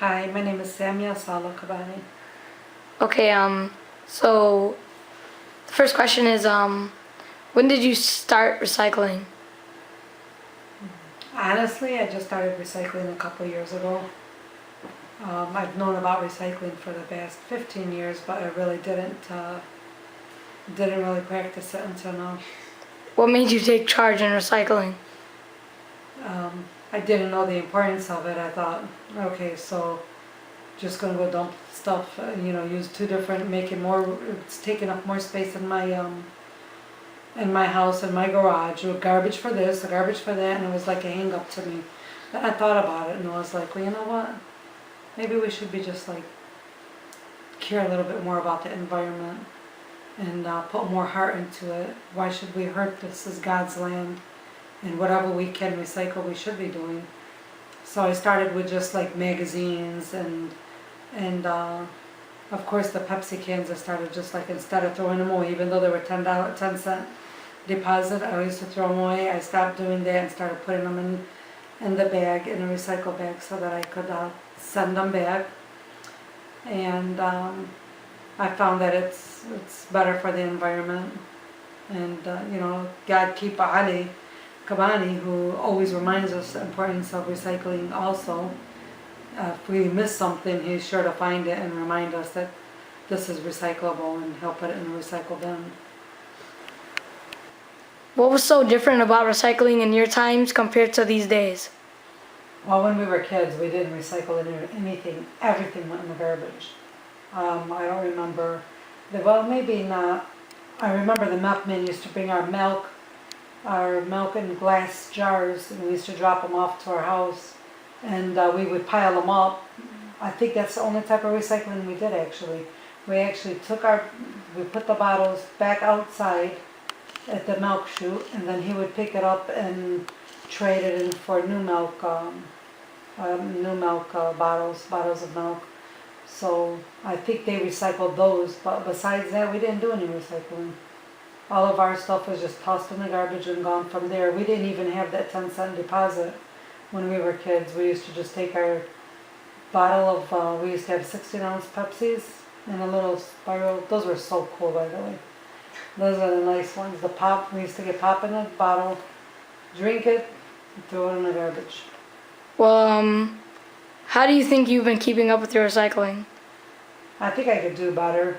Hi, my name is Samia Salakabani. Okay, so the first question is, when did you start recycling? Honestly, I just started recycling a couple years ago. I've known about recycling for the past 15 years, but I really didn't really practice it until now. What made you take charge in recycling? I didn't know the importance of it. I thought, okay, so just gonna go dump stuff, use two different, make it more, it's taking up more space in my house, in my garage, with garbage for this, garbage for that, and it was like a hang up to me. Then I thought about it and I was like, well, you know what? Maybe we should be just like care a little bit more about the environment and put more heart into it. Why should we hurt this? This is God's land, and whatever we can recycle, we should be doing. So I started with just like magazines and of course the Pepsi cans. I started just like, instead of throwing them away, even though they were $10 deposit, I used to throw them away. I stopped doing that and started putting them in the bag, in a recycle bag, so that I could send them back. And I found that it's better for the environment. And God keep Ali Kabani, who always reminds us the importance of recycling also. If we miss something, he's sure to find it and remind us that this is recyclable, and he'll put it in the recycle bin. What was so different about recycling in your times compared to these days? Well, when we were kids, we didn't recycle anything. Everything went in the garbage. I don't remember, well, maybe not. I remember the milkman used to bring our milk in glass jars, and we used to drop them off to our house, and we would pile them up. I think that's the only type of recycling we did, actually. We actually we put the bottles back outside at the milk chute, and then he would pick it up and trade it in for new milk bottles of milk. So I think they recycled those, but besides that, we didn't do any recycling. All of our stuff was just tossed in the garbage and gone from there. We didn't even have that 10-cent deposit when we were kids. We used to just take our bottle of, we used to have 16-ounce Pepsis in a little spiral. Those were so cool, by the way. Those are the nice ones. The pop, we used to get pop in a bottle, drink it, and throw it in the garbage. Well, how do you think you've been keeping up with your recycling? I think I could do better.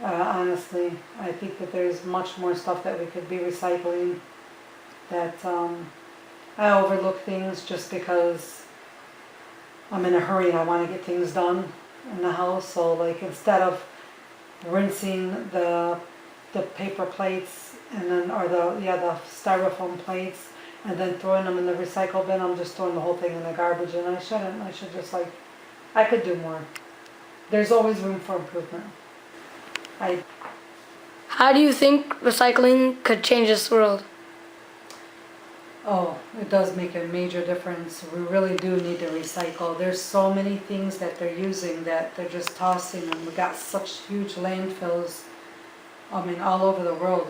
Honestly, I think that there's much more stuff that we could be recycling. That I overlook things just because I'm in a hurry and I want to get things done in the house. So like, instead of rinsing the paper plates and then, or the styrofoam plates, and then throwing them in the recycle bin, I'm just throwing the whole thing in the garbage, and I shouldn't. I should just I could do more. There's always room for improvement. How do you think recycling could change this world? Oh, it does make a major difference. We really do need to recycle. There's so many things that they're using that they're just tossing, and we got such huge landfills, all over the world.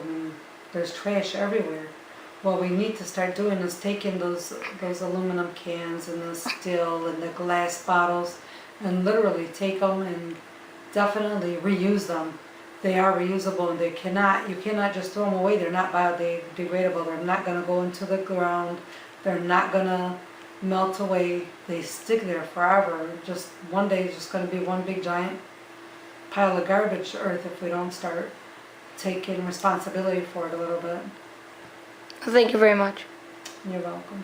There's trash everywhere. What we need to start doing is taking those aluminum cans and the steel and the glass bottles and literally take them and definitely reuse them. They are reusable, and you cannot just throw them away. They're not biodegradable. They're not going to go into the ground. They're not going to melt away. They stick there forever. Just one day it's just going to be one big giant pile of garbage earth if we don't start taking responsibility for it a little bit. Thank you very much. You're welcome.